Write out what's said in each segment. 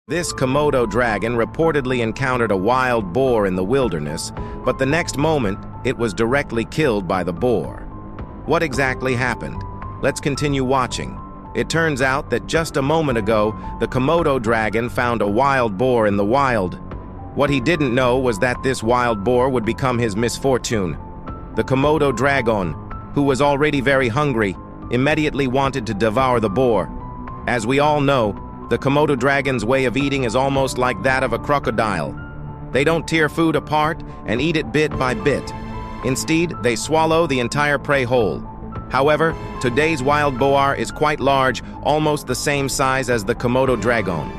This Komodo dragon reportedly encountered a wild boar in the wilderness, but the next moment, it was directly killed by the boar. What exactly happened? Let's continue watching. It turns out that just a moment ago, the Komodo dragon found a wild boar in the wild. What he didn't know was that this wild boar would become his misfortune. The Komodo Dragon, who was already very hungry, immediately wanted to devour the boar. As we all know, the Komodo dragon's way of eating is almost like that of a crocodile. They don't tear food apart and eat it bit by bit. Instead, they swallow the entire prey whole. However, today's wild boar is quite large, almost the same size as the Komodo dragon.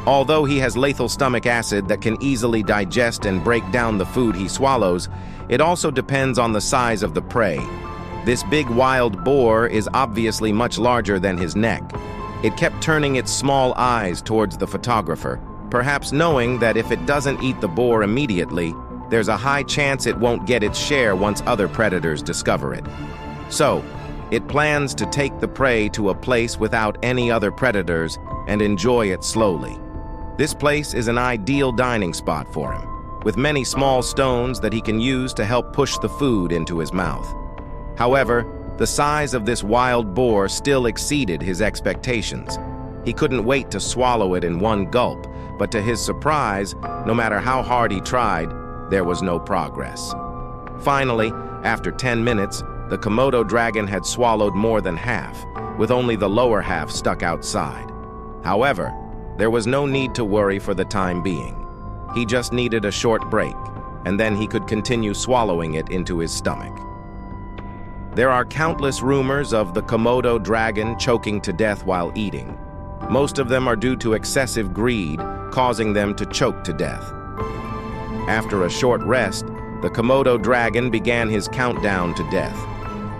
Although he has lethal stomach acid that can easily digest and break down the food he swallows, it also depends on the size of the prey. This big wild boar is obviously much larger than his neck. It kept turning its small eyes towards the photographer, perhaps knowing that if it doesn't eat the boar immediately, there's a high chance it won't get its share once other predators discover it. So, it plans to take the prey to a place without any other predators and enjoy it slowly. This place is an ideal dining spot for him, with many small stones that he can use to help push the food into his mouth. However, the size of this wild boar still exceeded his expectations. He couldn't wait to swallow it in one gulp, but to his surprise, no matter how hard he tried, there was no progress. Finally, after 10 minutes, the Komodo dragon had swallowed more than half, with only the lower half stuck outside. However, there was no need to worry for the time being. He just needed a short break, and then he could continue swallowing it into his stomach. There are countless rumors of the Komodo dragon choking to death while eating. Most of them are due to excessive greed, causing them to choke to death. After a short rest, the Komodo dragon began his countdown to death.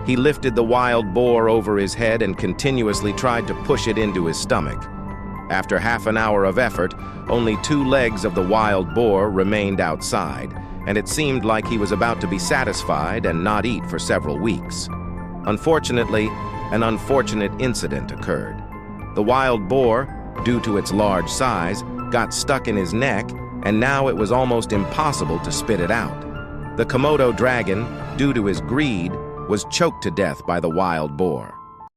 He lifted the wild boar over his head and continuously tried to push it into his stomach. After half an hour of effort, only 2 legs of the wild boar remained outside, and it seemed like he was about to be satisfied and not eat for several weeks. Unfortunately, an unfortunate incident occurred. The wild boar, due to its large size, got stuck in his neck, and now it was almost impossible to spit it out. The Komodo dragon, due to his greed, was choked to death by the wild boar.